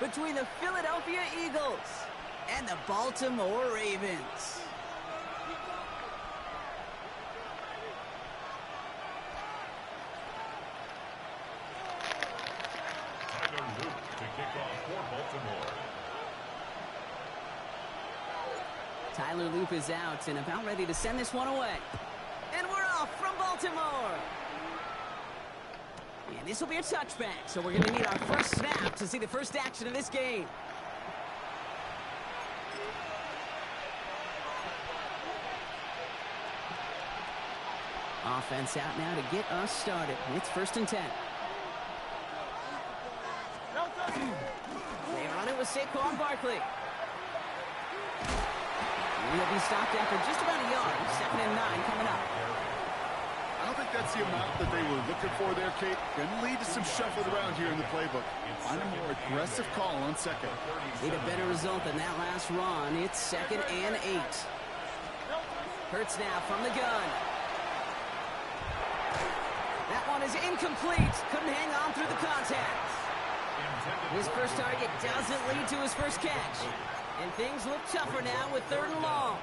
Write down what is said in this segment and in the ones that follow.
between the Philadelphia Eagles and the Baltimore Ravens. Tyler Luke to kick off for Baltimore. Tyler Loop is out and about ready to send this one away. And we're off from Baltimore. And this will be a touchback, so we're going to need our first snap to see the first action of this game. Offense out now to get us started. It's 1st and 10. They run it with Saquon Barkley. He'll be stopped after just about a yard. 2nd and 9 coming up. I don't think that's the amount that they were looking for there, Kate. Going to lead to some shuffling around here in the playbook. Find a more aggressive call on 2nd. Need a better result than that last run. It's 2nd and 8. Hurts now from the gun. That one is incomplete. Couldn't hang on through the contact. His first target doesn't lead to his first catch. And things look tougher now with 3rd and long.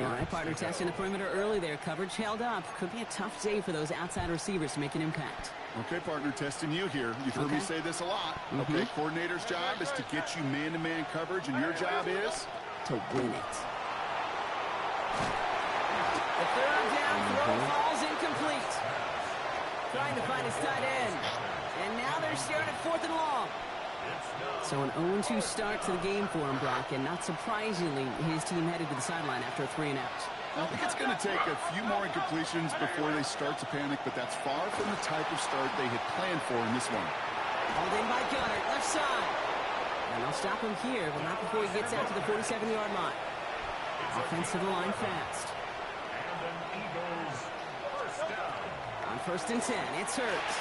All right, partner, testing the perimeter early there. Coverage held up. Could be a tough day for those outside receivers to make an impact. Okay, partner, testing you here. You've heard me say this a lot. Okay, coordinator's job is to get you man-to-man coverage, and your job is to win it. The 3rd down throw falls incomplete. Trying to find his tight end. And now they're staring at 4th and long. So an 0-2 start to the game for him, Brock, and not surprisingly, his team headed to the sideline after a 3-and-out. I think it's going to take a few more incompletions before they start to panic, but that's far from the type of start they had planned for in this one. Hauled in by Gunner, left side. And they'll stop him here, but not before he gets out to the 47-yard line. Offense to the line fast. On 1st and 10, it's Hurts.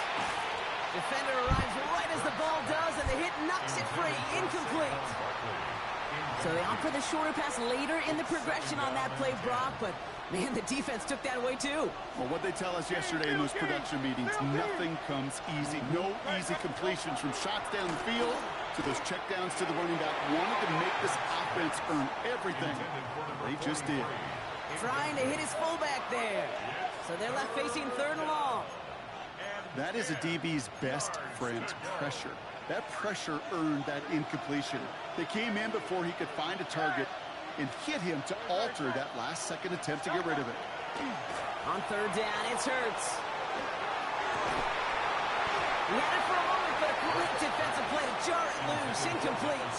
Defender arrives right as the ball does, and the hit knocks it free. Incomplete. So they opt for the shorter pass later in the progression on that play, Brock, but, man, the defense took that away, too. Well, what they tell us yesterday in those production meetings, nothing comes easy. No easy completions from shots down the field to those checkdowns to the running back. Wanted to make this offense earn everything. They just did. Trying to hit his fullback there. So they're left facing 3rd and long. That is a DB's best friend, pressure. That pressure earned that incompletion. They came in before he could find a target and hit him to alter that last-second attempt to get rid of it. On 3rd down, it's Hurts. He had it for a moment, but a great defensive play to jar it loose. Incomplete.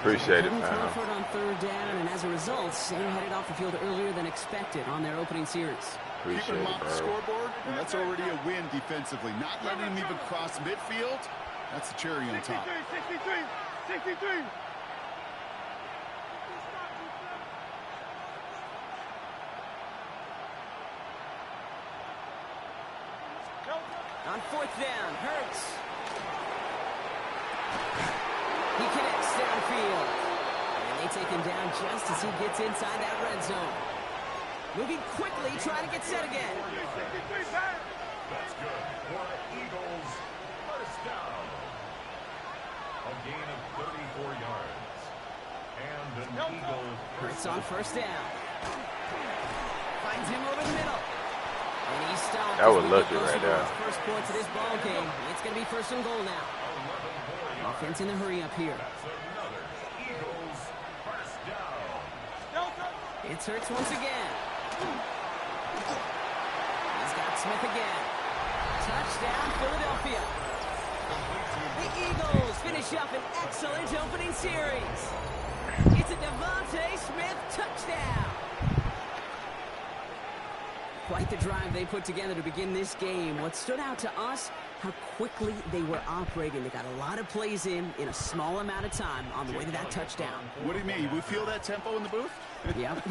Appreciate it, man. Comfort on 3rd down, and as a result, they headed off the field earlier than expected on their oting series. Keeping them off the scoreboard, and that's already a win defensively. Not letting them even cross midfield, that's the cherry on top. 63. On 4th down, Hurts. He connects downfield. And they take him down just as he gets inside that red zone. Moving quickly, trying to get set again. That's good for Eagles. 1st down. A gain of 34 yards. And an Eagle. Hurts on 1st down. Finds him over the middle. And he stopped. That was lucky right there. First points of this ball game. It's going to be 1st and goal now. Offense in a hurry up here. Eagles 1st down. It's Hurts once again. He's got Smith again. Touchdown, Philadelphia. The Eagles finish up an excellent opening series. It's a Devontae Smith touchdown. Quite the drive they put together to begin this game. What stood out to us, how quickly they were operating. They got a lot of plays in a small amount of time on the way to that touchdown. What do you mean? We feel that tempo in the booth? Yep,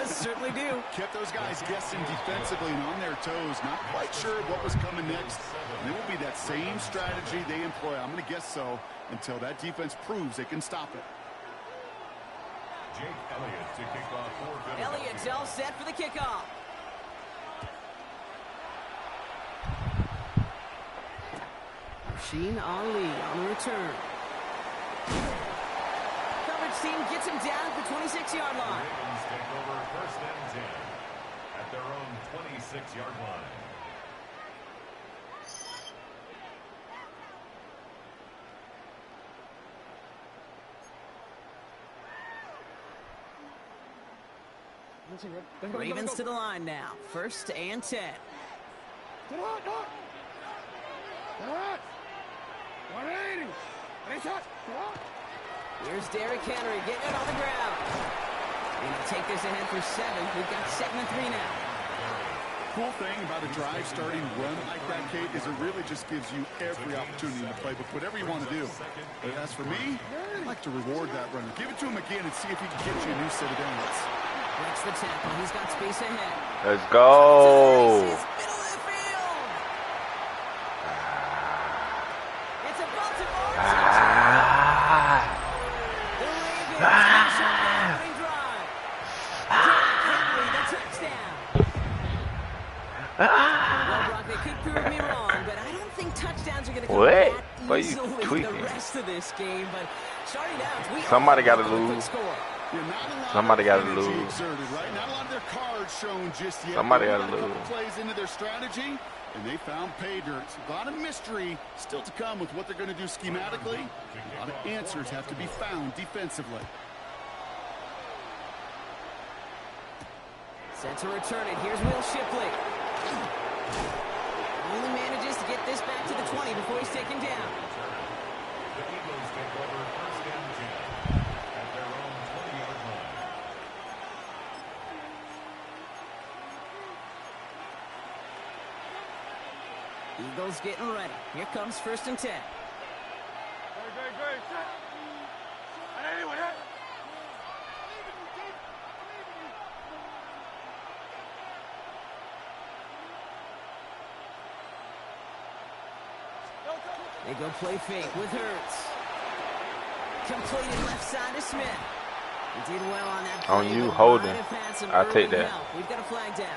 certainly do. Kept those guys guessing defensively and on their toes, not quite sure what was coming next. And it will be that same strategy they employ, I'm going to guess so, until that defense proves they can stop it. Jake Elliott to kick off for Philadelphia. Elliott's all set for the kickoff. Sheen Ali on the return. Coverage team gets him down at the 26-yard line. Ravens take over first and 10 at their own 26-yard line. Ravens to the line now. First and 10. Here's Derrick Henry getting it on the ground. And he'll take this ahead for 7. We've got 2nd and 3 now. Cool thing about a drive starting run like that, Kate, is it really just gives you every opportunity in the playbook, whatever you want to do. But as for me, I like to reward that runner. Give it to him again and see if he can get you a new set of downs. Breaks the tackle. He's got space ahead. Let's go. Middle of the field. It's a Baltimore touchdown. The Ravens finish up the opening drive. Derrick Henry, the touchdown. Well, Brock, they could prove me wrong, but I don't think touchdowns are going to come that easily the rest of this game. But starting out, somebody got to lose. Somebody got to lose. Right? Not a lot of their cards shown just yet. Somebody got to lose. Plays into their strategy, and they found pay dirt. A lot of mystery still to come with what they're going to do schematically. A lot of answers have to be found defensively. Set to return it. Here's Will Shipley. Only manages to get this back to the 20 before he's taken down. The Eagles take over first and 10 at their own 20-yard line. Eagles getting ready. Here comes 1st and 10. They go play fake with Hurts. Completed left side to Smith. He did well on that play. On you, holding. I'll take that. We've got a flag down.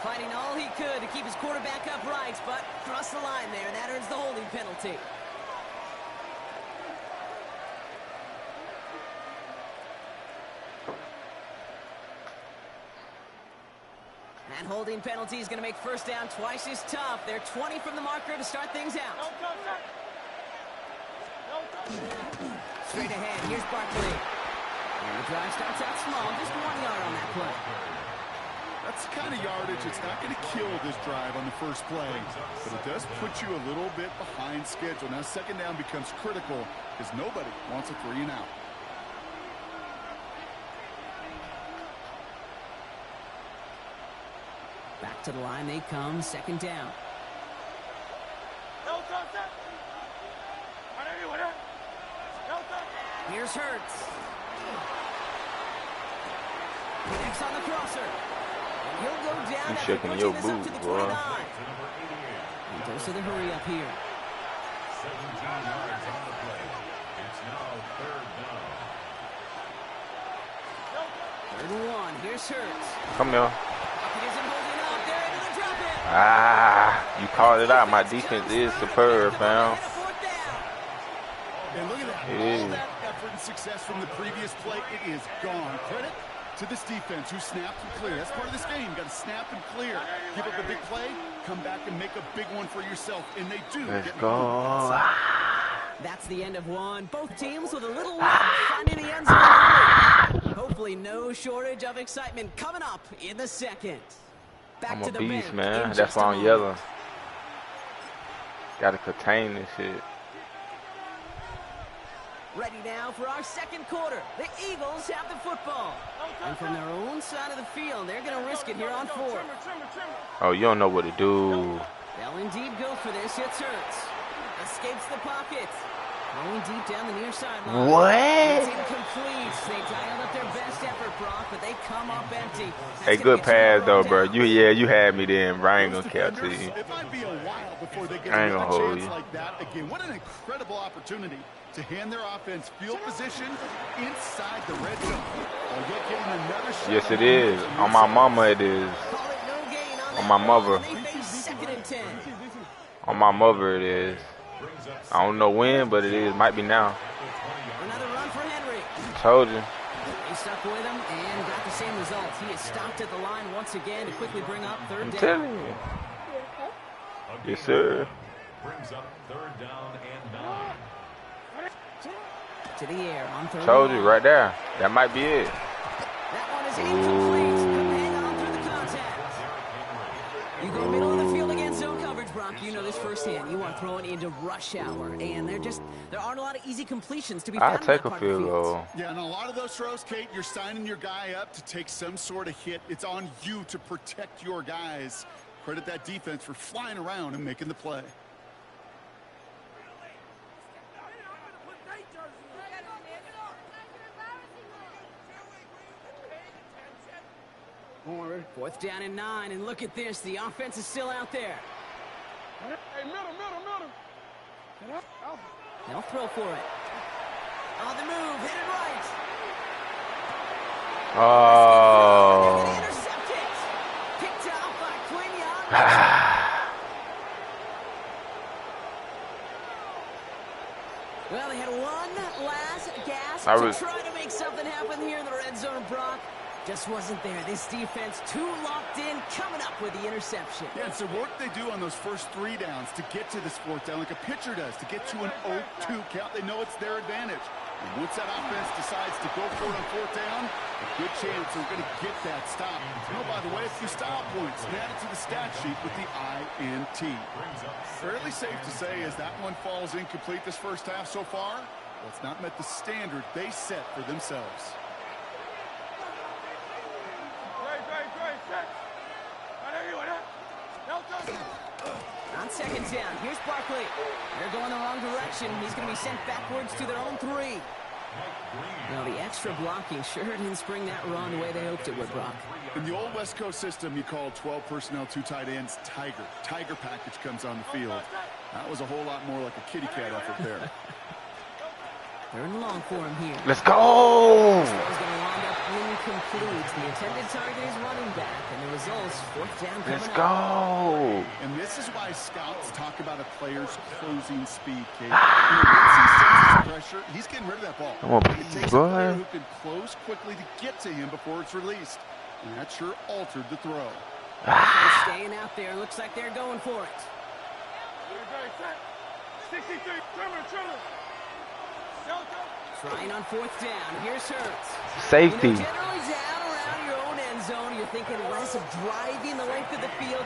Fighting all he could to keep his quarterback upright, but crossed the line there. That earns the holding penalty. That holding penalty is going to make first down twice as tough. They're 20 from the marker to start things out. Straight ahead, here's Barkley. And the drive starts out small, just 1 yard on that play. That's the kind of yardage. It's not going to kill this drive on the first play, but it does put you a little bit behind schedule. Now, 2nd down becomes critical because nobody wants a 3 and out. Back to the line they come, 2nd down. Here's Hurts. Connects on the crosser. And he'll go down. You shaking your boots, boy. He goes to the hurry up here. 17 yards on the play. It's now 3rd down. 3rd and 1. Here's Hurts. Come here. Pocket isn't holding up. They're able to drop it. You called it out. My defense is superb, fam. And look at that. All that effort and success from the previous play, it is gone. Credit to this defense who snapped and cleared. That's part of this game. You got to snap and clear. Give up a big play, come back and make a big one for yourself. And they do. Let's go. That's the end of one. Both teams with a little luck finding the end zone. Hopefully no shortage of excitement coming up in the 2nd. Back I'm to a the beast, bench man. in That's just why a I'm moment. yelling. Got to contain this shit. Ready now for our 2nd quarter. The Eagles have the football. And from their own side of the field, they're going to risk it here on 4th. Oh, you don't know what to do. They'll indeed go for this. It's Hurts. Escapes the pocket. Going deep down the near sideline. What? It's incomplete. They dialed up their best effort, Brock, but they come up empty. Hey, good pass, though, bro. You had me then, bro. I ain't going to catch you. It might be a while before they get I ain't a gonna hold chance you. like that again. What an incredible opportunity to hand their offense field position inside the red zone. While yet getting another shot. Yes, it is. On my mama, it is. Call it no gain on On my that mother. play, and they face 2nd and 10. On my mother, it is. I don't know when, but it is. Might be now. Another run for Henry. Told you. He stuck with him and got the same results. He is stopped at the line once again to quickly bring up third I'm down. telling you. Yes, sir. Brings up third down and 9. To the air on third Told and you long. right there. That might be it. That one is incomplete. Couldn't hang on through the contact. You go middle of the field against zone coverage, Brock. You know this firsthand. You are throwing into rush hour, and there aren't a lot of easy completions to be found. I'll take in a that part field of the field. goal. Yeah, and a lot of those throws, Kate, you're signing your guy up to take some sort of hit. It's on you to protect your guys. Credit that defense for flying around and making the play. Fourth down and 9, and look at this. The offense is still out there. Hey, middle. They'll throw for it. On the move, hit it right. Oh. Intercept it. Picked out by Quinion. Well, they had one last gasp to try to make something happen here in the red zone, Brock. Just wasn't there. This defense too locked in, coming up with the interception. Yeah, it's the work they do on those first 3 downs to get to this 4th down, like a pitcher does, to get to an 0-2 count. They know it's their advantage. And once that offense decides to go for it on 4th down, a good chance they're going to get that stop. Oh, by the way, a few style points added to the stat sheet with the INT. Fairly safe to say as that one falls incomplete this first half so far, well, it's not met the standard they set for themselves. On second down, here's Barkley. They're going the wrong direction. He's going to be sent backwards to their own 3. Well, the extra blocking sure didn't spring that run the way they hoped it would, Brock. In the old West Coast system, you called 12 personnel, 2 tight ends, Tiger. Tiger package comes on the field. That was a whole lot more like a kitty cat effort there. Third and long for him here. Let's go. This is going to wind up incomplete. The intended target is running back, and the results, 4th down coming Let's up. go. And this is why scouts talk about a player's closing speed, Kate. Once he senses pressure, he's getting rid of that ball. Come on, It takes a player boy. who can close quickly to get to him before it's released. And that sure altered the throw. They're staying out there. Looks like they're going for it. 63, trimmer. Trying on 4th down. Here's Hurts. Safety. You know, generally down around your own end zone, you're thinking less of driving the length of the field.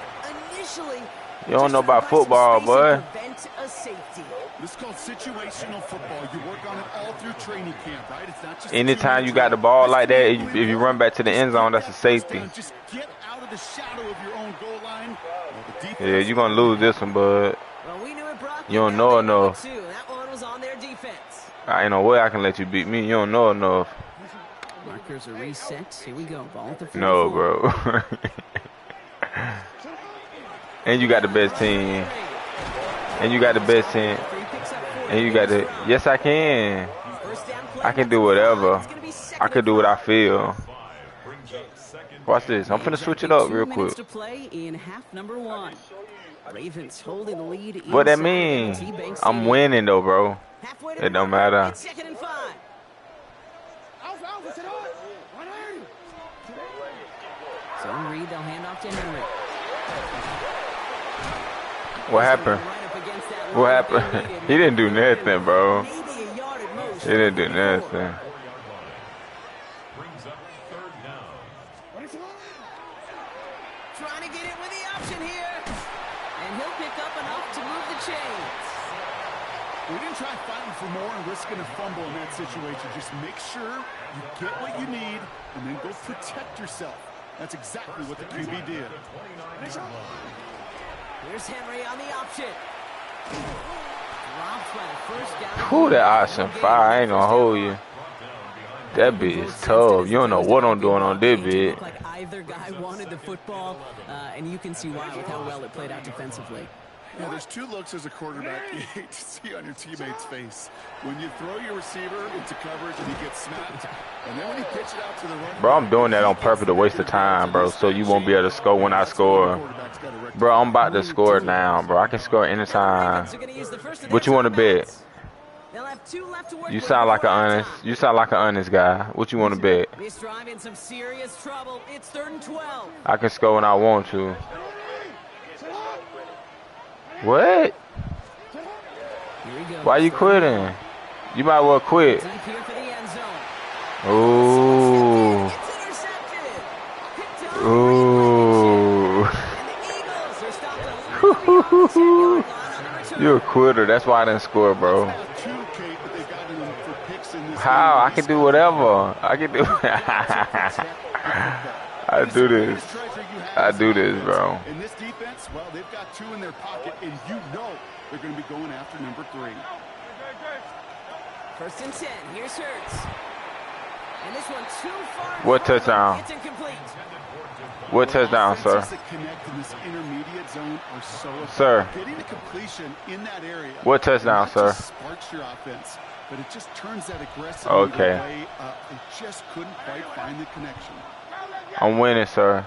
Initially, You don't know about football, boy. Prevent a safety. This is called situational football. You work on it all through training camp, right? It's not just Anytime you got the ball like that, if you run back to the end zone, that's a safety. Just get out of the shadow of your own goal line. Yeah, you're going to lose this one, bud. Well, we knew it, Brock. You don't know enough. Too. That one was on their defense. I ain't no way I can let you beat me. You don't know enough. Markers are reset. Here we go. Ball at the 44. No, bro. And you got the best team. And you got the best team. And you got the... Yes, I can. I can do whatever. I can do what I feel. Watch this. I'm finna switch it up real quick. 2 minutes to play in half number 1. Ravens holding the lead. What that mean? I'm winning, though, bro. It don't matter. It's 2nd and 5. Zone read, they'll hand off to Henry. What happened? What happened? He didn't do nothing, bro. Maybe a yard at most. He didn't do nothing. Brings up third down. Trying to get it with the option here. And he'll pick up enough to move the chains. We didn't try fighting for more and risking a fumble in that situation. Just make sure you get what you need and then go protect yourself. That's exactly what the QB did. Here's Henry on the option. Dropped by the first down. Who that option fire? I ain't gonna hold you. That bitch is tough. You don't know what I'm doing on this bit. Like either guy wanted the football, and you can see why with how well it played out defensively. Yeah, there's two looks as a quarterback you hate to see on your teammate's face. When you throw your receiver into coverage and he gets snapped, and then when you pitch it out to the running Bro, I'm back, doing that on he purpose gets to waste the time, bro, so you won't be able to score when I score. Bro, I'm about to score now, bro. I can score anytime. What you want to bet? You sound like an honest guy. What you want to bet? This drive in some serious trouble. It's 3rd and 12. I can score when I want to. What? Why you quitting? You might well quit. Deep here for the end zone. Ooh. It's intercepted. Ooh. And the Eagles are stopped a little bit beyond the 10-yard line on the return. You a quitter. That's why I didn't score, bro. How? I can do whatever. I can do. I do this. I do this, bro. In this defense, well, they've got 2 in their pocket, and you know they're going to be going after number 3. 1st and 10. Here's Hurts. And this one too far. What touchdown? It's incomplete. What touchdown, sir? That connect in this intermediate zone are so effective. Sir. Getting a completion in that area. What touchdown, sir? Sparks your offense, but it just turns that aggressive Okay. way up. They just couldn't quite find the connection. I'm winning, sir.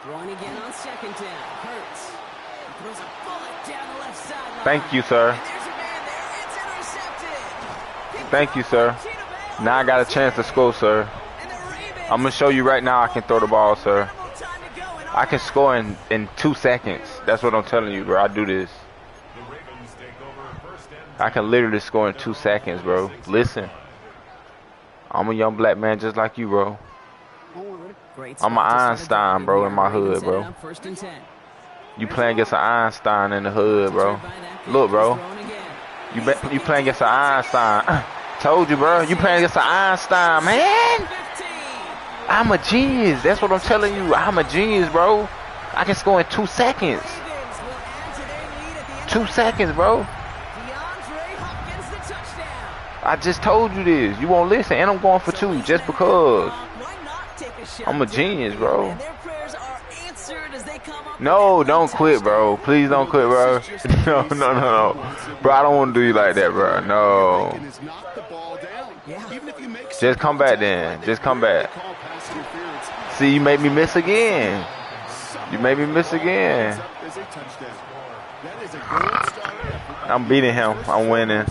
Throwing again on 2nd down. Hurts. He throws a bullet down the left sideline. Thank you, sir. And there's a man there. It's intercepted. Thank you, sir. Now I got a chance to score, sir. And the Ravens. I'm going to show you right now I can throw the ball, sir. I can score in 2 seconds. That's what I'm telling you, bro. I do this. I can literally score in 2 seconds, bro. Listen. I'm a young black man just like you, bro. I'm an Einstein, bro, in my hood, bro. 1st and 10. You playing against an Einstein in the hood, bro. Look, bro. You playing against an Einstein. Told you, bro. You playing against an Einstein, man. I'm a genius. That's what I'm telling you. I'm a genius, bro. I can score in 2 seconds. 2 seconds, bro. I just told you this. You won't listen, and I'm going for 2 just because. I'm a genius, bro. No, don't quit, bro. Please don't quit, bro. No. Bro, I don't want to do you like that, bro. No. Just come back then. Just come back. See, you made me miss again. You made me miss again. I'm beating him. I'm winning.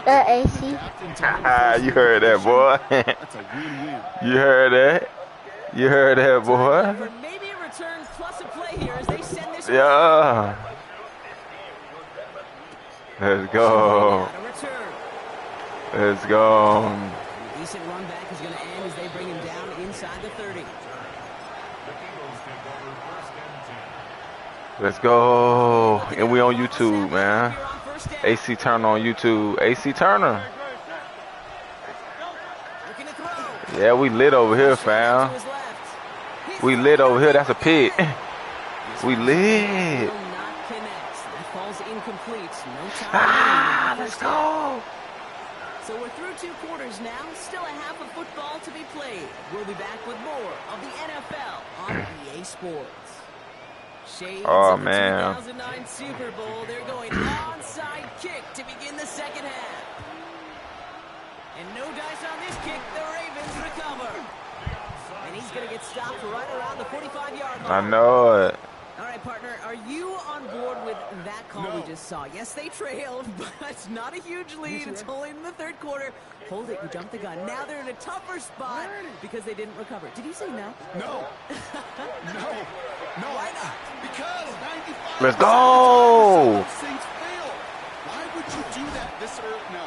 AC. You heard that, boy. You heard that. You heard that, boy. Maybe a return plus a play here as they send this. Yeah. Let's go. Let's go. Decent run back is going to end as they bring him down inside the 30. Let's go. And we on YouTube, man. AC Turner on YouTube. AC Turner. Yeah, we lit over here, fam. We lit over here. That's a pick. We lit. Let's go. So we're through 2 quarters now. Still a half of football to be played. We'll be back with more of the NFL on EA Sports. Shades of the 2009 Super Bowl. They're going onside kick to begin the 2nd half. And no dice on this kick. The Ravens recover. And he's going to get stopped right around the 45-yard line. I know it. All right, partner, are you on board with that call we just saw? Yes, they trailed, but it's not a huge lead. It's only in the 3rd quarter. Hold it, you jumped the gun. Now they're in a tougher spot because they didn't recover. Did you say no? No. No. Why not? Because 95. Let's go. Why would you do that this early? No.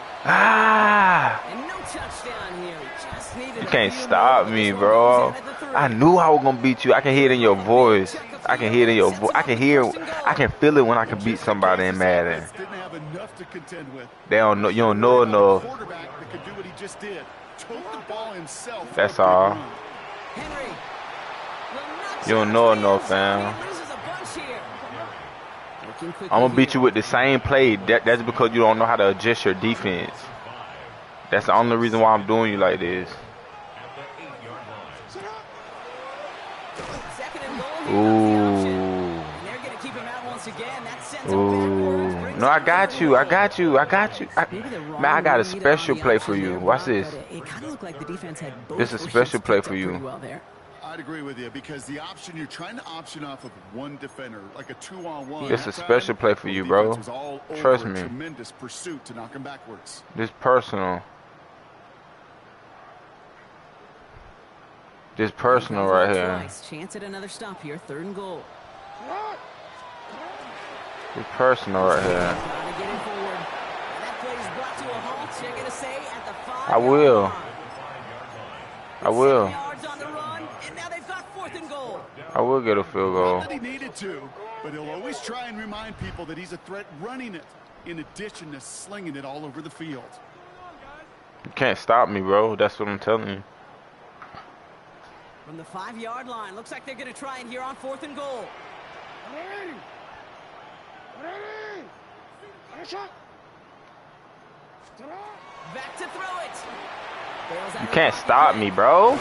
And no touchdown here. Just needed You can't stop me, bro. I knew I was gonna beat you. I can hear it in your voice. I can hear it in your voice. I can feel it when I can beat somebody in Madden. Didn't have enough to contend with. They don't know. You don't know enough. Quarterback that could do what he just did. Took the ball himself. That's all. Henry. You don't know enough, fam. I'm gonna beat you with the same play. That's because you don't know how to adjust your defense. That's the only reason why I'm doing you like this. Ooh. They're going to keep him out once again. That sends him Ooh. backwards. Brings No, I up got third you. I and got you. I got you. Maybe the wrong Man, I got a read special on the play for option you. there, Watch Brock, this. but it kind of looked like the defense had both This is a ways special play picked for up you. pretty well there. I'd agree with you because the option you're trying to option off of one defender, like a 2-on-1. This is a special play for you, bro. Trust me. Tremendous pursuit to knock him backwards. This personal. This personal right here. Twice. Chance at another stop here. 3rd and goal. This personal right here. Trying to get it forward. And that play is brought to a halt. They're going to say at the 5-yard I will. line. I will. 7 yards on the run, and now they've got 4th and goal. I will get a field goal. Not that he needed to, but he'll always try and remind people that he's a threat running it, in addition to slinging it all over the field. You can't stop me, bro. That's what I'm telling you. From the 5-yard line, looks like they're going to try it here on 4th and goal. Back to throw it. Bails out You of can't the stop pocket. me, bro.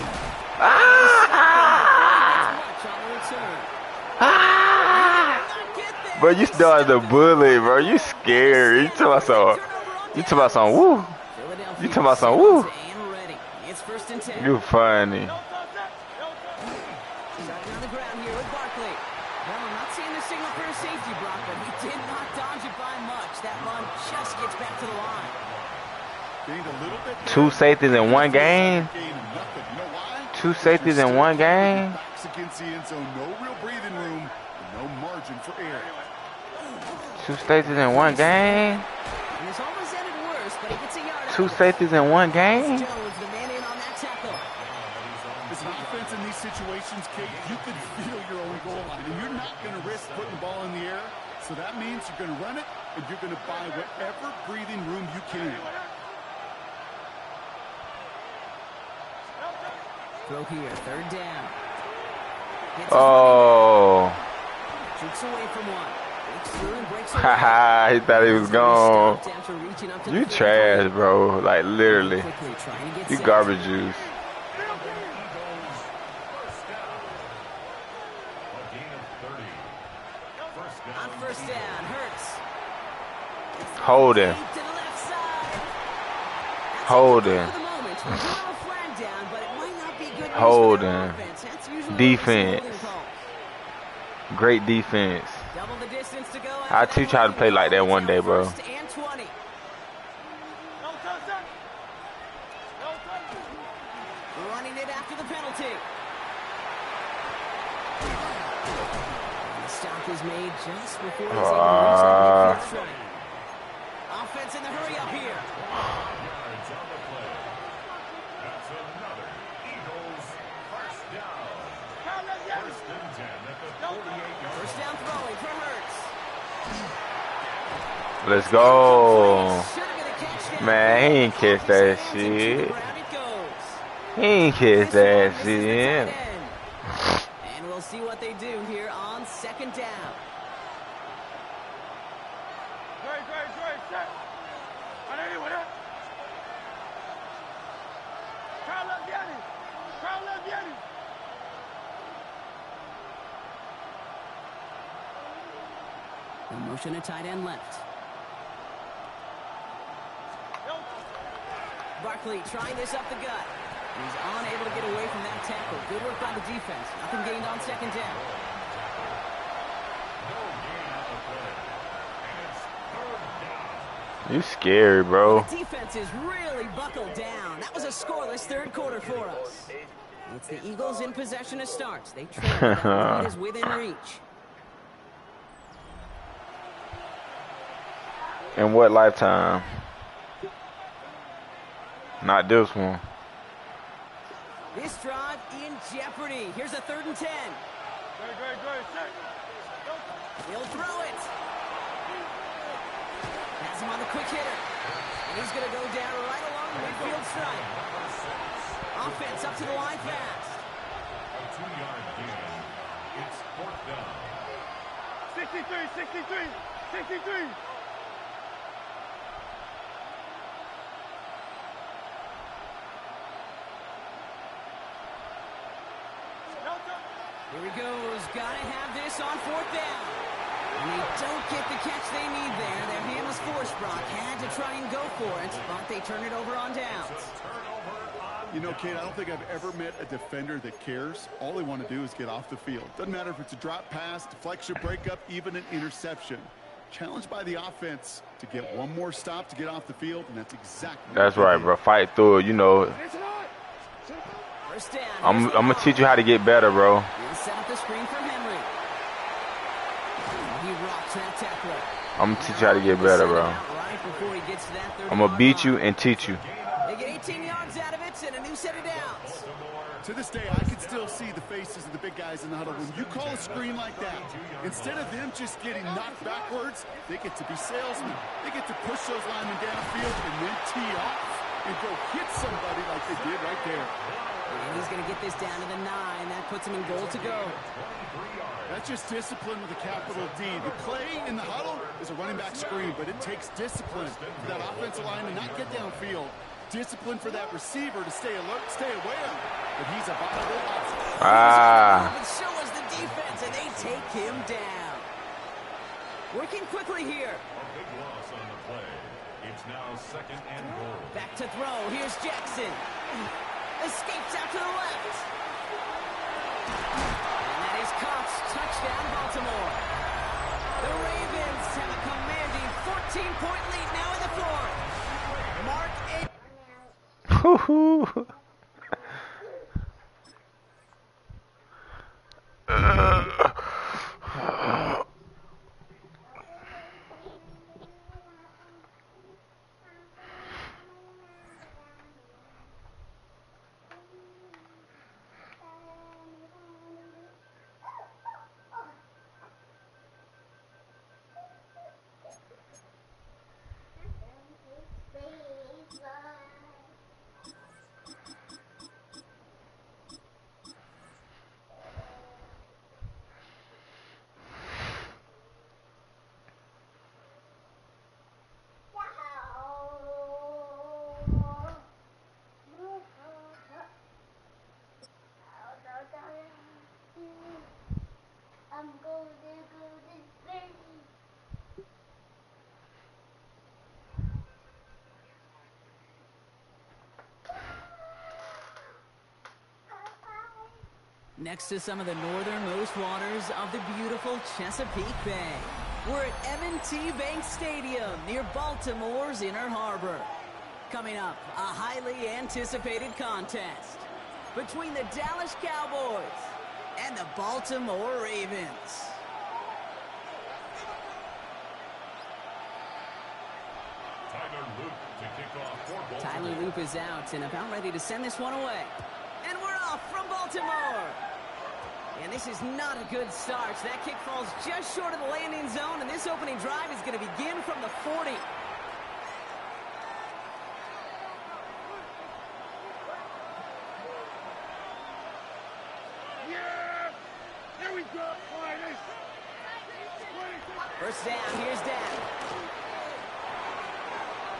Ah! Much on the return. Ah! Not get there. Bro, you still as a bully, bro. You scared. You talking about some. You talking about some woo. Philadelphia You talking about some woo. and ready. It's 1st and 10. You funny. Starting on the ground here with Barkley. Well, I'm not seeing the signal for a safety, Brock, but he did not dodge it by much. That run just gets back to the line. Gained a little bit there. 2 safeties in one game. Gained nothing. You know why? 2 safeties in one game. Backs against the end zone. No real breathing room. No margin for error. 2 safeties in one game. And this almost ended worse, but he gets a yard. 2 safeties in one game. Jones, the man in on that tackle. As an offense in these situations, Kate, you can feel your own goal line, and you're not going to risk putting the ball in the air. So that means you're going to run it, and you're going to buy whatever breathing room you can. Throw here, 3rd down. Hits his Oh. Shoots away from one. Breaks through and breaks away. Haha, he thought he was gone. Stopped after reaching up to You the trash, bro. Like, literally. Quickly trying to get You set. garbage juice. On 1st down, Hurts. Holding. Deep to the left side. That's Holding. a good for the moment. We do have a flag down, but it might not be good news for their Holding. offense. That's usually Defense. what we see holding calls. Great defense. Double the distance to go. I after too that try to holding play like that call. one day, It's now bro. 1st and 20. Running it after the penalty. The stop is made just before he's able to reach that midfield strike. Offense in the hurry up here. Yards on the play. That's another Eagles first down. 1st and 10 at the 48-yard First down throwing for Hurts. Let's go. Should have been a catch down. Man, he ain't catch that To shit. the ground it goes. He ain't catch that shit. And we'll see what they do here on 2nd down. The motion at tight end left. Barkley trying this up the gut. He's unable to get away from that tackle. Good work by the defense. Nothing gained on 2nd down. You scary, bro. The defense is really buckled down. That was a scoreless 3rd quarter for us. It's the Eagles in possession to start. They trail. That lead is within reach. In what lifetime? Not this one. This drive in jeopardy. Here's a 3rd and 10. He'll throw it. Has him on the quick hitter. And he's going to go down right along the midfield stripe. Offense up to the line fast. A 2-yard gain. It's 4th down. 63. Here he goes. Gotta have this on 4th down. And they don't get the catch they need there. Their hand was forced, Brock. Had to try and go for it, but they turn it over on downs. You know, Kate, I don't think I've ever met a defender that cares. All they want to do is get off the field. Doesn't matter if it's a drop pass, deflection, breakup, even an interception. Challenged by the offense to get one more stop to get off the field, and that's exactly That's right, bro. Fight through it, you know. First down. I'm going to teach you how to get better, bro. He'll set up the screen for Henry. He rocks that tackler. I'm going to teach you how to get better, bro. Right before he gets to that 30-yard I'm going to beat you line. and teach you. They get 18 yards out of it and a new set of downs. To this day, I can still see the faces of the big guys in the huddle. When you call a screen like that, instead of them just getting knocked backwards, they get to be salesmen. They get to push those linemen downfield and then tee off and go hit somebody like they did right there. And he's going to get this down to the 9. That puts him in goal to go. That's just discipline with a capital D. The play in the huddle is a running back screen, but it takes discipline for that offensive line to not get downfield. Discipline for that receiver to stay alert, stay aware. But he's a viable option. But so was the defense, and they take him down. Working quickly here. A big loss on the play. It's now 2nd and goal. Back to throw. Here's Jackson. Escapes out to the left. And that is Cox. Touchdown, Baltimore. The Ravens have a commanding 14-point lead now in the 4th. Mark it. Next to some of the northernmost waters of the beautiful Chesapeake Bay. We're at M&T Bank Stadium near Baltimore's Inner Harbor. Coming up, a highly anticipated contest between the Dallas Cowboys and the Baltimore Ravens. Tyler Loop is out and about ready to send this one away. And we're off from Baltimore. And this is not a good start. That kick falls just short of the landing zone, and this opening drive is going to begin from the 40. Yeah! There we go! First down, here's Dan.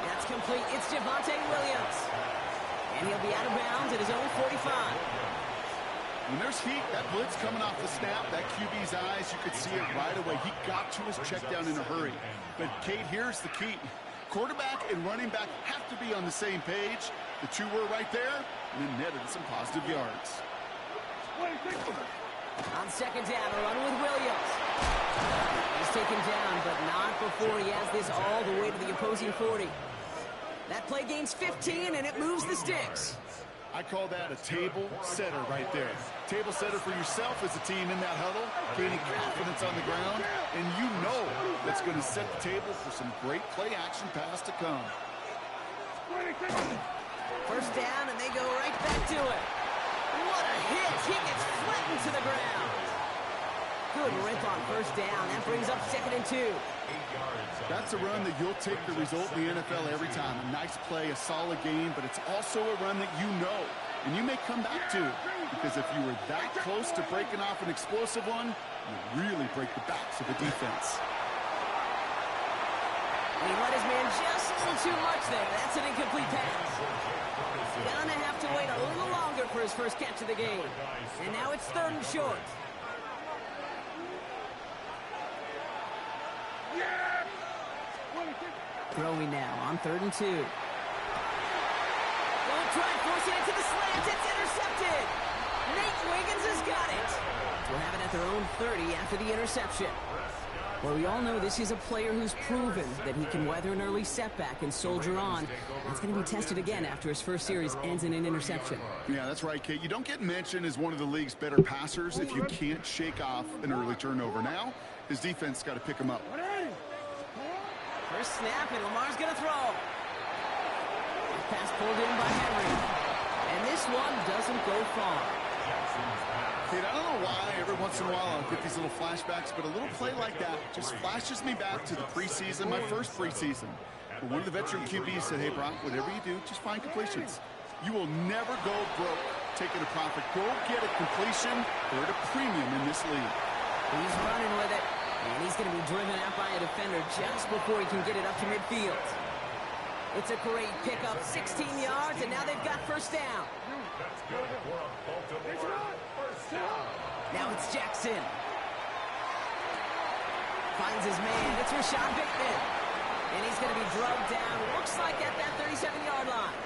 That's complete. It's Javonte Williams. And he'll be out of bounds at his own 45. When there's heat, that blitz coming off the snap, that QB's eyes, you could see it right away. He got to his check down in a hurry. But, Kate, here's the key. Quarterback and running back have to be on the same page. The two were right there, and then netted some positive yards. On second down, a run with Williams. He's taken down, but not before he has this all the way to the opposing 40. That play gains 15, and it moves the sticks. I call that a table setter right there. Table setter for yourself as a team in that huddle, gaining confidence on the ground, and you know that's going to set the table for some great play action pass to come. First down, and they go right back to it. What a hit! He gets flattened to the ground. Good rip on first down. That brings up 2nd and 2. That's a run that you'll take the result in the NFL every time. A nice play, a solid game, but it's also a run that you know, and you may come back to, because if you were that close to breaking off an explosive one, you really break the backs of the defense. He let his man just a little too much there. That's an incomplete pass. Gonna have to wait a little longer for his first catch of the game. And now it's 3rd and short. throwing now on 3rd and 2. Don't try forcing it to the slant. It's intercepted. Nate Wiggins has got it. We'll have it at their own 30 after the interception. Well, we all know this is a player who's proven that he can weather an early setback and soldier on. It's going to be tested again after his first series ends in an interception. Yeah, that's right, Kate. You don't get mentioned as one of the league's better passers if you can't shake off an early turnover. Now, his defense got to pick him up. First snap, and Lamar's going to throw. Pass pulled in by Henry. And this one doesn't go far. Kate, I don't know why every once in a while I'll get these little flashbacks, but a little play like that just flashes me back to the preseason, my first preseason. But one of the veteran QBs said, hey, Brock, whatever you do, just find completions. You will never go broke taking a profit. Go get a completion. They're at a premium in this league. He's running with it, and he's going to be driven out by a defender just before he can get it up to midfield. It's a great pickup, 16 yards, and now they've got first down. That's good for a Baltimore first down. Now it's Jackson. Finds his man. It's Rashad Bateman. And he's going to be drugged down. Looks like at that 37-yard line.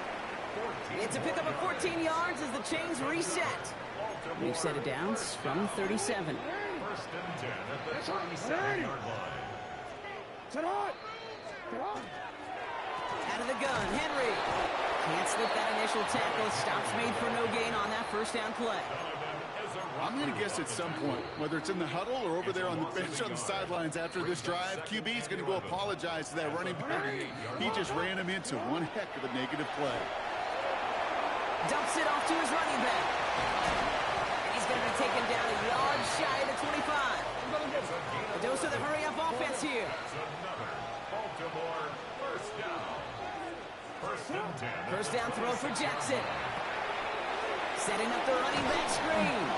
It's a pickup of 14 yards as the chains reset. We've set it down from 37. First and 10 at the 37-yard line. Out of the gun, Henry. Can't slip that initial tackle. Stops made for no gain on that first down play. I'm going to guess at some point, whether it's in the huddle or over there on the bench on the sidelines after this drive, QB's going to go apologize to that running back. He just ran him into one heck of a negative play. Dumps it off to his running back. And he's going to be taken down a yard shy of the 25. A dose of the hurry-up offense here. Baltimore first down. First and 10. First down throw for Jackson. Setting up the running back screen.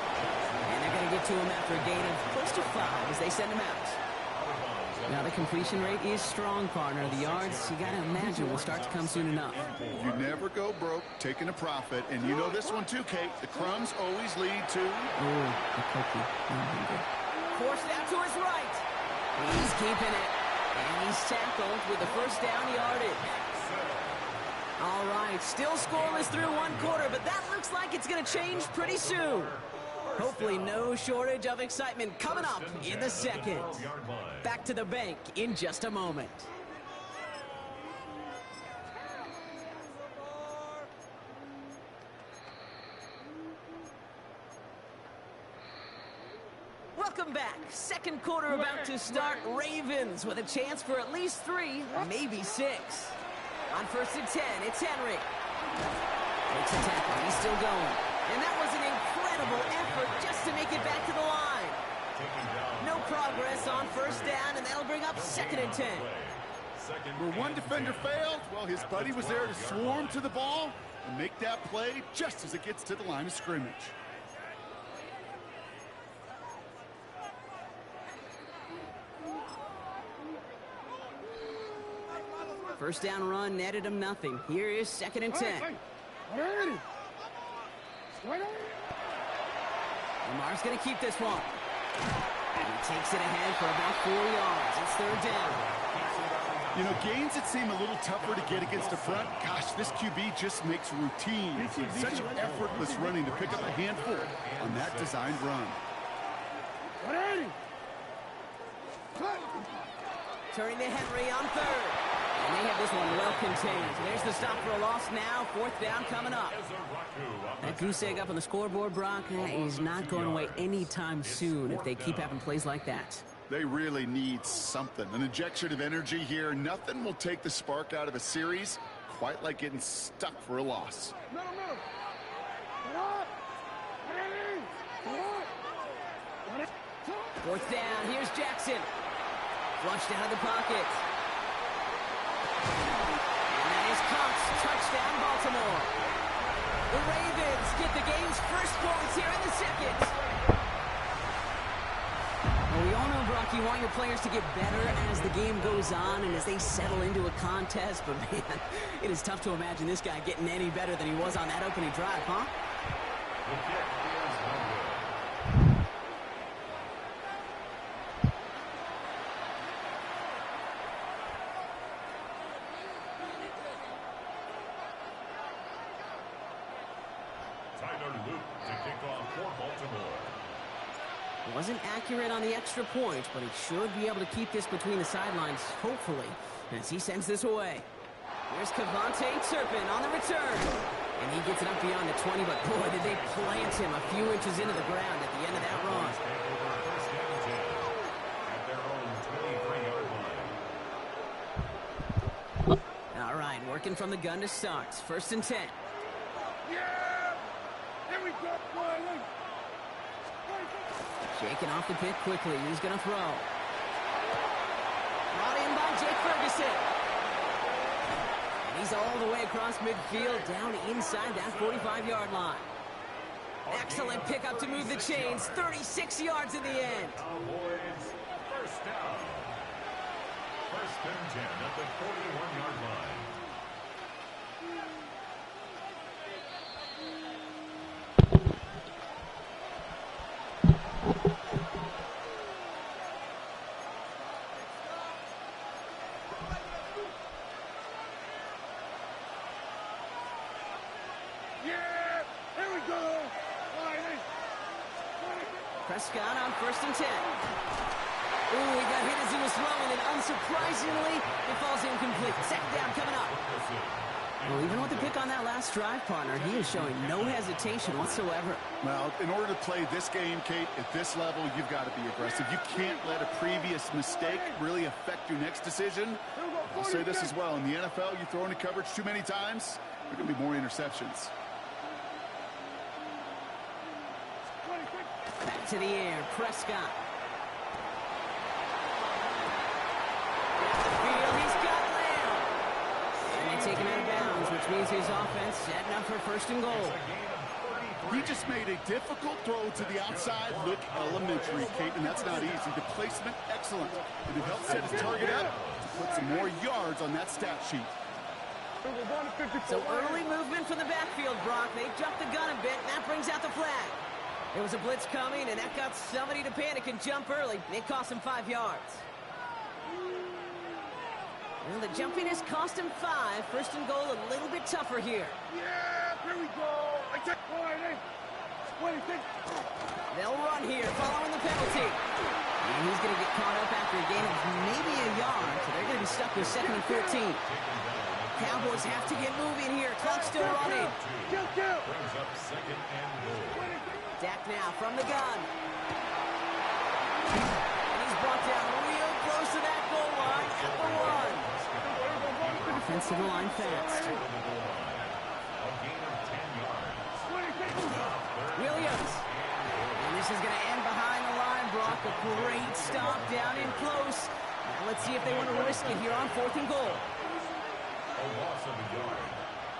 And they're going to get to him after a gain of close to 5 as they send him out. Now the completion rate is strong, partner. The yards, you got to imagine, will start to come soon enough. You never go broke taking a profit. And you know this one too, Kate. The crumbs always lead to... Ooh, the cookie. Forced out to his right. He's keeping it. And he's tackled with the first down yardage. All right, still scoreless through one quarter, but that looks like it's going to change pretty soon. Hopefully no shortage of excitement coming up in the second. Back to the bank in just a moment. Welcome back. Second quarter about to start. Ravens with a chance for at least 3, maybe 6. On first and 10, it's Henry. Makes a tackle. He's still going. And that was an incredible effort just to make it back to the line. No progress on first down, and that'll bring up second and 10. Where one defender failed, well, his buddy was there to swarm to the ball and make that play just as it gets to the line of scrimmage. First down run netted him nothing. Here is second and 10. Lamar's going to keep this one. And he takes it ahead for about 4 yards. It's third down. You know, gains that seem a little tougher to get against the front, gosh, this QB just makes routine. Such effortless running to pick up a handful on that designed run. Turning to Henry on third. And they have this one well contained. There's the stop for a loss now. Fourth down coming up. That goose egg up on the scoreboard, Brock, is not going away anytime soon if they keep having plays like that. They really need something. An injection of energy here. Nothing will take the spark out of a series quite like getting stuck for a loss. Fourth down. Here's Jackson. Flushed out of the pocket. And that is Cox. Touchdown, Baltimore. The Ravens get the game's first points here in the second. Well, we all know, Brock, you want your players to get better as the game goes on and as they settle into a contest. But, man, it is tough to imagine this guy getting any better than he was on that opening drive, huh? Wasn't accurate on the extra point, but he should be able to keep this between the sidelines, hopefully, as he sends this away. Here's Cavante Turpin on the return. And he gets it up beyond the 20, but boy, did they plant him a few inches into the ground at the end of that run. All right, working from the gun to start. 1st and 10. Yeah! Here we go, Wiley! Shaking off the pit quickly. He's going to throw. Brought in by Jake Ferguson. And he's all the way across midfield, down inside that 45-yard line. Excellent pickup to move the chains. 36 yards in the end. Cowboys, first down. 1st and 10 at the 41-yard line. Yeah! Here we go! Wiley! Prescott on 1st and 10. Ooh, he got hit as he was throwing, and unsurprisingly, it falls incomplete. 2nd down coming up. Well, even with the pick on that last drive, partner, he is showing no hesitation whatsoever. Well, in order to play this game, Kate, at this level, you've got to be aggressive. You can't let a previous mistake really affect your next decision. I'll say this as well. In the NFL, you throw into coverage too many times, there are going to be more interceptions. Back to the air, Prescott. He's got Lamb. And they take him out of bounds, which means his offense setting up for 1st and goal. He just made a difficult throw to the outside. Look elementary, Kate, and that's not easy. The placement, excellent. And it helps set his target up to put some more yards on that stat sheet. So early movement from the backfield, Brock. They jumped the gun a bit, and that brings out the flag. There was a blitz coming, and that got somebody to panic and jump early. It cost him 5 yards. Well, the jumpiness cost him 5. 1st and goal, a little bit tougher here. Yeah! Here we go! I take Wiley! What do you think? They'll run here, following the penalty. And he's going to get caught up after a gain of maybe a yard, so they're going to be stuck with 2nd and 14. Cowboys have to get moving here. Clock still running. Kill! Brings up 2nd and goal. Dak now from the gun. And he's brought down real close to that goal line at the 1. Offense to the line fast. A gain of 10 yards. Williams. And this is going to end behind the line, Brock. A great stop down in close. Now let's see if they want to risk it here on 4th and goal. A loss of a yard.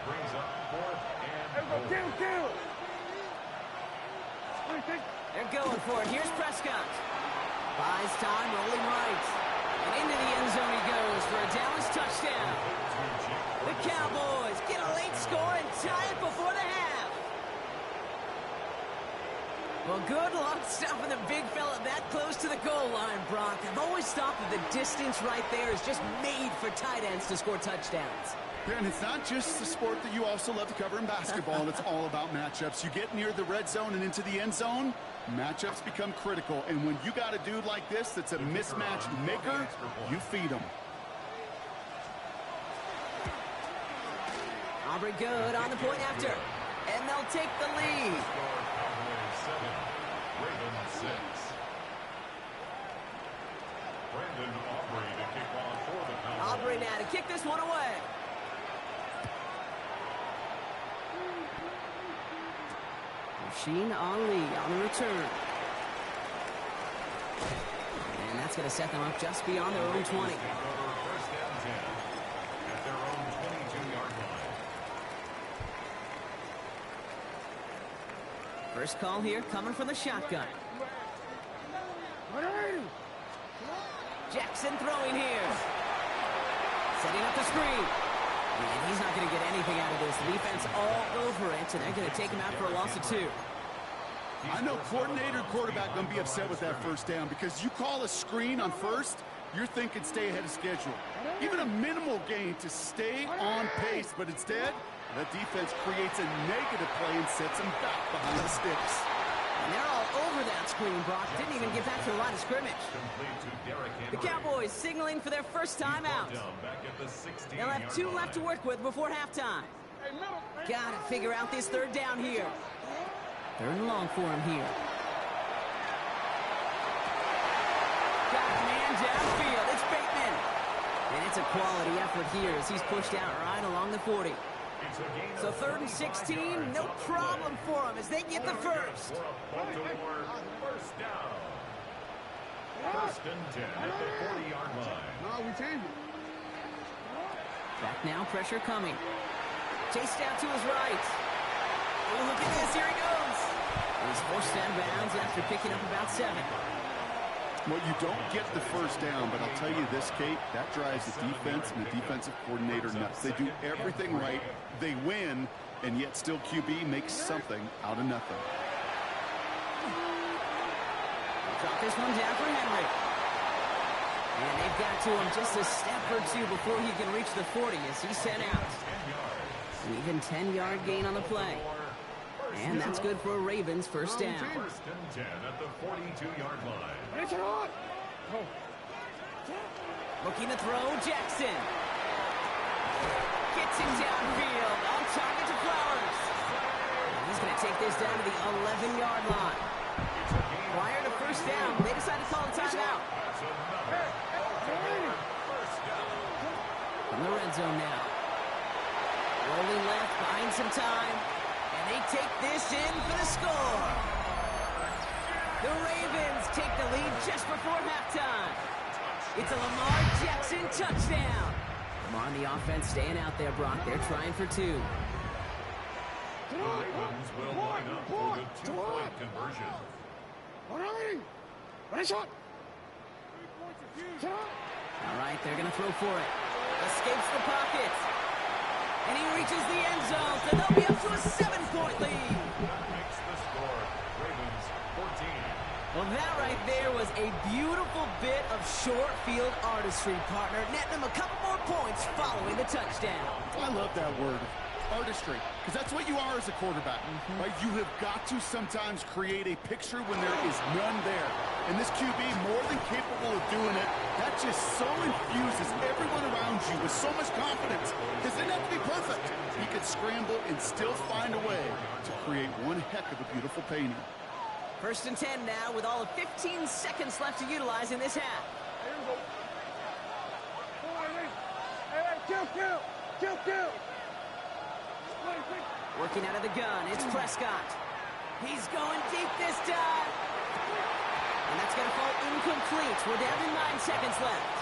Brings up 4th and goal. Kill! They're going for it. Here's Prescott. Buys time, rolling right. And into the end zone he goes for a Dallas touchdown. The Cowboys get a late score and tie it before the half. Well, good luck stopping the big fella that close to the goal line, Brock. I've always thought that the distance right there is just made for tight ends to score touchdowns. And it's not just the sport that you also love to cover in basketball. It's all about matchups. You get near the red zone and into the end zone, matchups become critical. And when you got a dude like this that's a mismatch maker, you feed him. Aubrey good on the point after. And they'll take the lead. Cowboys 7, Ravens 6. Brandon Aubrey to kick off for the Cowboys. Aubrey now to kick this one away. Sheen Ali on the return. And that's going to set them up just beyond their own 20. 1st and 10 at their own 22-yard line. First call here coming from the shotgun. Jackson throwing here. Setting up the screen. And he's not going to get anything out of this. The defense all over it, and they're going to take him out for a loss of 2. I know coordinator and quarterback going to be upset with that 1st down because you call a screen on 1st, you're thinking stay ahead of schedule. Even a minimal gain to stay on pace, but instead, that defense creates a negative play and sets them back behind the sticks. And they're all over that screen, Brock. Didn't even get back to the line of scrimmage. The Cowboys signaling for their first time out. They'll have 2 left to work with before halftime. Gotta figure out this third down here. Third and long for him here. Got a man downfield. It's Bateman. And it's a quality effort here as he's pushed out right along the 40. So 3rd and 16, no problem for them as they get the first. First down. 1st and 10 at the 40-yard line. No, we change it. Back now, pressure coming. Chased out to his right. Oh, look at this, here he goes. He's forced out of bounds after picking up about 7. Well, you don't get the first down, but I'll tell you this, Kate, that drives the defense and the defensive coordinator nuts. They do everything right, they win, and yet still QB makes something out of nothing. Drop this one down for Henry. And they've got to him just a step or 2 before he can reach the 40 as he's sent out. An even 10-yard gain on the play. And that's good for a Ravens first down. 1st and 10 at the 42-yard line. Looking to throw, Jackson. Gets him downfield, on target to Flowers. He's going to take this down to the 11-yard line. Prior to first down, they decide to call a timeout. From the red zone now. Rolling left, buying some time. And they take this in for the score. The Ravens take the lead just before halftime. It's a Lamar Jackson touchdown. Lamar and the offense staying out there, Brock. They're trying for 2. The Ravens will line up for the 2-point conversion. All right, they're going to throw for it. Escapes the pocket. And he reaches the end zone, so they'll be up to a 7-point lead. That makes the score. Ravens 14. Well, that right there was a beautiful bit of short field artistry, partner. Netting them a couple more points following the touchdown. I love that word, artistry, because that's what you are as a quarterback. Right? You have got to sometimes create a picture when there is none there. And this QB, more than capable of doing it, that just so infuses everyone around you with so much confidence. Because it doesn't have to be perfect. He could scramble and still find a way to create one heck of a beautiful painting. 1st and 10 now with all of 15 seconds left to utilize in this half. Kill. Working out of the gun, it's Prescott. He's going deep this time. And that's going to fall incomplete. We're down to 9 seconds left.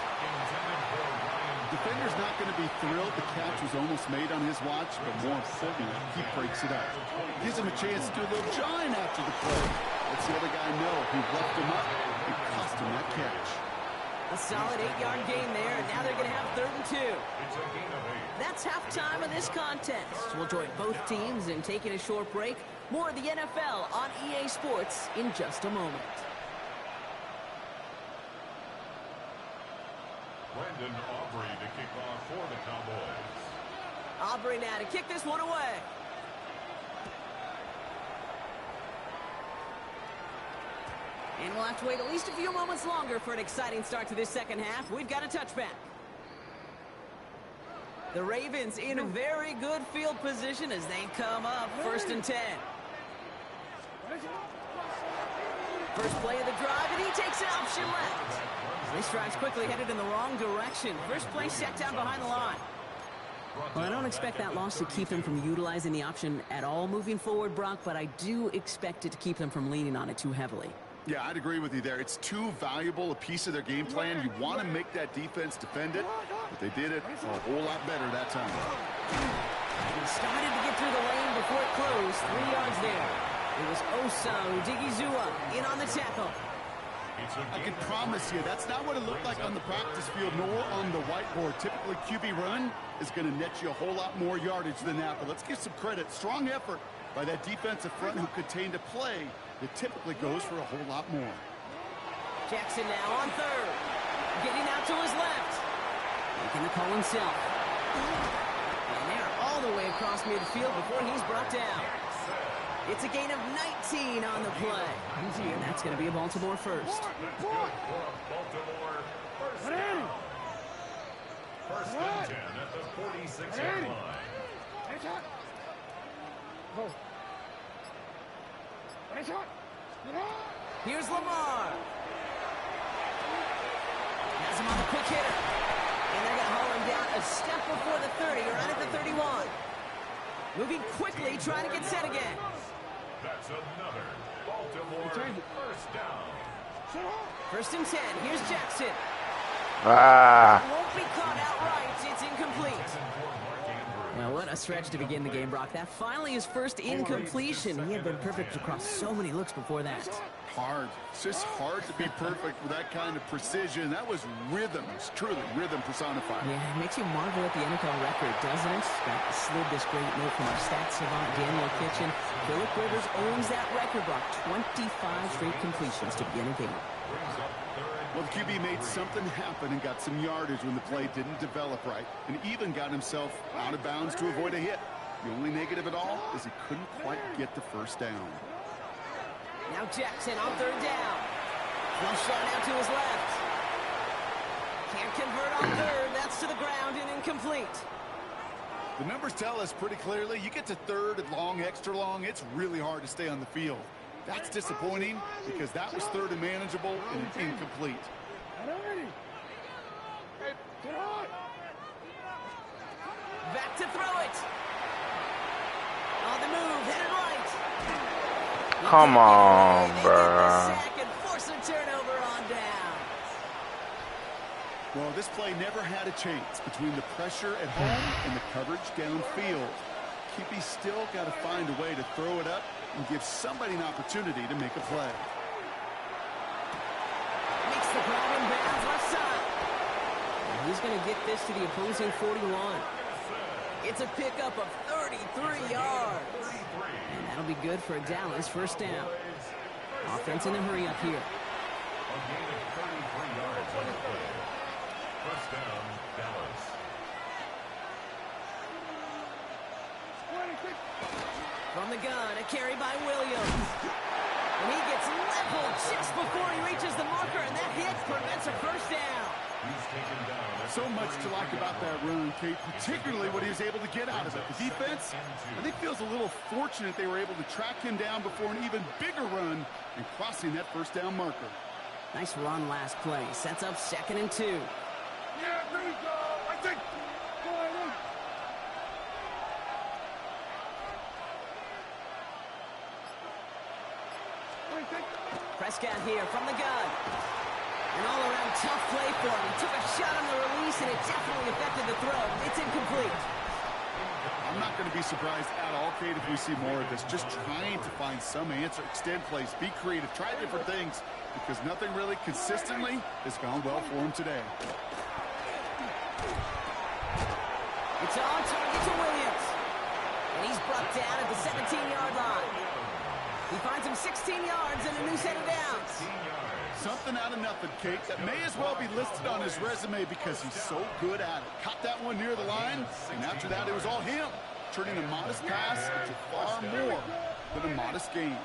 Defender's not going to be thrilled the catch was almost made on his watch, but more importantly, he breaks it up. Gives him a chance to do a little jawing after the play. Lets the other guy know he left him up and cost him that catch. A solid 8-yard gain there, and now they're going to have 3rd and 2. It's a gain of 8. That's halftime of this contest. We'll join both teams in taking a short break. More of the NFL on EA Sports in just a moment. Brandon Aubrey to kick off for the Cowboys. Aubrey now to kick this one away. And we'll have to wait at least a few moments longer for an exciting start to this second half. We've got a touchback. The Ravens in a very good field position as they come up 1st and 10. First play of the drive, and he takes an option left. This drive's quickly headed in the wrong direction. First play set down behind the line. Well, I don't expect that loss to keep them from utilizing the option at all moving forward, Brock, but I do expect it to keep them from leaning on it too heavily. Yeah, I'd agree with you there. It's too valuable a piece of their game plan. You want to make that defense defend it, but they did it a whole lot better that time. He started to get through the lane before it closed. 3 yards there. It was Osa Odigizua in on the tackle. I can promise you, that's not what it looked like on the practice field nor on the whiteboard. Typically, QB run is going to net you a whole lot more yardage than that. But let's give some credit. Strong effort by that defensive front who contained a play that typically goes for a whole lot more. Jackson now on 3rd. Getting out to his left. Making the call himself. And they're all the way across midfield before he's brought down. It's a gain of 19 on the play. And that's going to be a Baltimore first. That's good for a Baltimore first down. First and 10 at the 46-yard line. Here's Lamar. Has him on the quick hitter. And they're going to haul him down a step before the 30, or right at the 31. Moving quickly, trying to get set again. That's another Baltimore first down. First and 10. Here's Jackson. Won't be caught outright. It's incomplete. Well, what a stretch to begin the game, Brock. That finally his first incompletion. He had been perfect across so many looks before that. Hard. It's just hard to be perfect with that kind of precision. That was rhythm. It's truly rhythm personified. Yeah, it makes you marvel at the NFL record, doesn't it? That slid this great note from our stats savant, Daniel Kitchen. Phillip Rivers owns that record, Brock. 25 straight completions to begin a game. Well, the QB made something happen and got some yardage when the play didn't develop right, and even got himself out of bounds to avoid a hit. The only negative at all is he couldn't quite get the first down. Now Jackson on third down. One shot out to his left. Can't convert on third. That's to the ground and incomplete. The numbers tell us pretty clearly, you get to third and long, extra long, it's really hard to stay on the field. That's disappointing because that was third and manageable and incomplete. Back to throw it. On the move, headed right. Come on, bro. Sack and force a turnover on down. Well, this play never had a chance between the pressure at home and the coverage downfield. QB still got to find a way to throw it up and give somebody an opportunity to make a play. Makes the grab in bounds left side. And he's going to get this to the opposing 41. It's a pickup of 33 yards. And that'll be good for a Dallas first down. Offense in a hurry up here. A gain of 33 yards on the play. First down, Dallas. From the gun, a carry by Williams. And he gets leveled just before he reaches the marker, and that hit prevents a first down. He's taken down. So much to like about that run, Kate, particularly what he was able to get out of it. The defense, I think, feels a little fortunate they were able to track him down before an even bigger run and crossing that first down marker. Nice run last play. Sets up 2nd and 2. Yeah, there we go. I think. Go ahead. Prescott here from the gun. An all-around tough play for him. He took a shot on the release, and it definitely affected the throw. It's incomplete. I'm not going to be surprised at all, Kate, if we see more of this. Just trying to find some answer, extend plays, be creative, try different things, because nothing really consistently has gone well for him today. It's on target to Williams. And he's brought down at the 17-yard line. He finds him 16 yards and a new set of downs. Something out of nothing, Kate, that may as well be listed on his resume because he's so good at it. Caught that one near the line, and after that, it was all him, turning a modest pass into far more than a modest gain.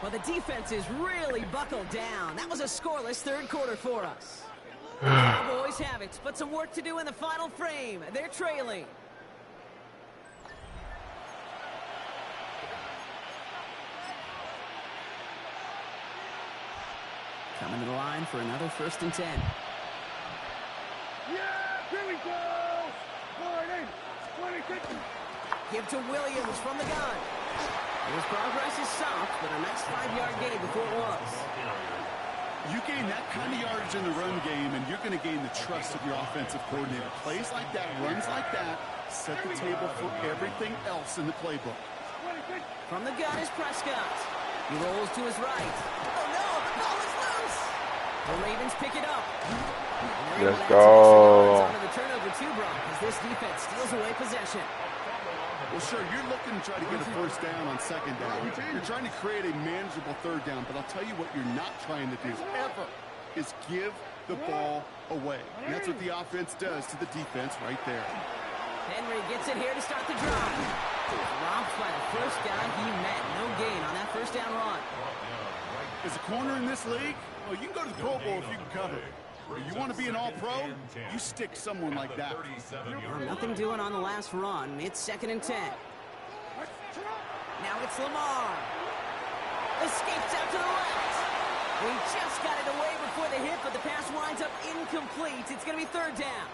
Well, the defense is really buckled down. That was a scoreless third quarter for us. The Cowboys have it, but some work to do in the final frame. They're trailing. Coming to the line for another 1st and 10. Yeah, here we go. Go ahead. Give to Williams from the gun. His progress is soft, but a nice 5-yard gain before it was. You gain that kind of yardage in the run game, and you're going to gain the trust of your offensive coordinator. Plays like that, runs like that, set the table for everything else in the playbook. From the gun is Prescott. He rolls to his right. Oh, no, the ball is loose. The Ravens pick it up. Let's go. Onto the turnover too, Brock, as this defense steals away possession. Well, sure, you're looking to try to get a first down on 2nd down. You're trying to create a manageable 3rd down, but I'll tell you what you're not trying to do ever is give the ball away. And that's what the offense does to the defense right there. Henry gets it here to start the drive. Dropped by the first guy he met. No gain on that first down run. As a corner in this league, well, you can go to the Pro Bowl if you can cover. If you want to be an all-pro, you stick someone like that. Well, nothing doing on the last run. It's 2nd and 10. Now it's Lamar. Escapes out to the left. He just got it away before the hit, but the pass winds up incomplete. It's going to be 3rd down.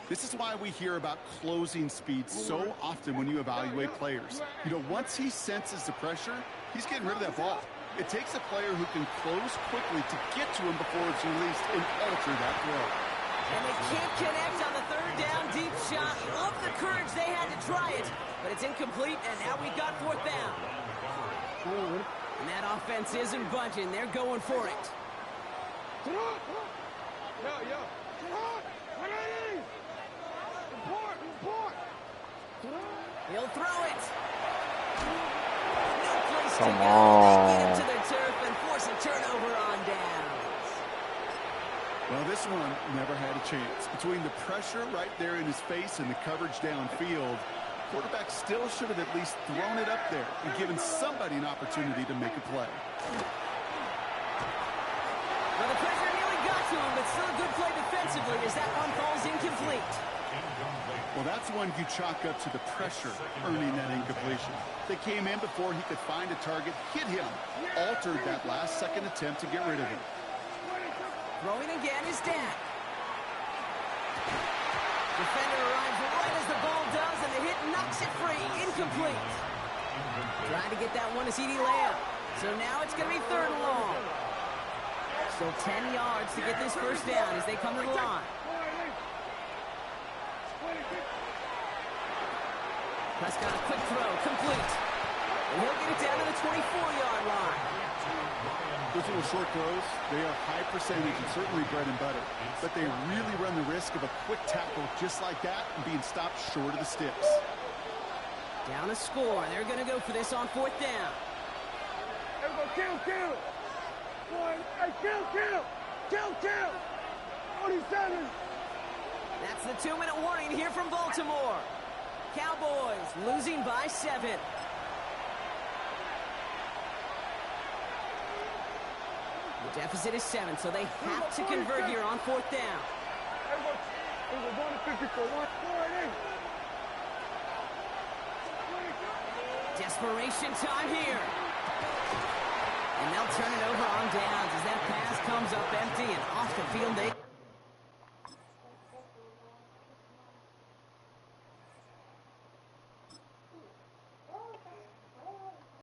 This is why we hear about closing speed so often when you evaluate players. You know, once he senses the pressure, he's getting rid of that ball. It takes a player who can close quickly to get to him before it's released and alter that throw. And they can't connect on the 3rd down deep shot. Love the courage they had to try it, but it's incomplete, and now we've got 4th down. And that offense isn't budging. They're going for it. He'll throw it. No place to Come go. on. They get him to their turf and force a turnover on downs. Well, this one never had a chance. Between the pressure right there in his face and the coverage downfield, quarterback still should have at least thrown it up there and given somebody an opportunity to make a play. Well, the pressure nearly got to him, but still a good play defensively as that one falls incomplete. Well, that's one you chalk up to the pressure earning that incompletion. They came in before he could find a target, hit him, altered that last-second attempt to get rid of him. Throwing again is Dak. Defender arrives right as the ball does, and the hit knocks it free. Incomplete. Trying to get that one to CD Lamb. So now it's going to be 3rd and long. Still 10 yards to get this first down as they come to the line. Prescott, a quick throw, complete. And he'll get it down to the 24-yard line. Those little short throws, they are high percentage and certainly bread and butter. But they really run the risk of a quick tackle just like that and being stopped short of the sticks. Down a score. They're going to go for this on 4th down. Kill. Boy, hey, kill. 47. That's the 2-minute warning here from Baltimore. Cowboys losing by 7. The deficit is 7, so they have to convert here on 4th down. Desperation time here. And they'll turn it over on downs as that pass comes up empty and off the field.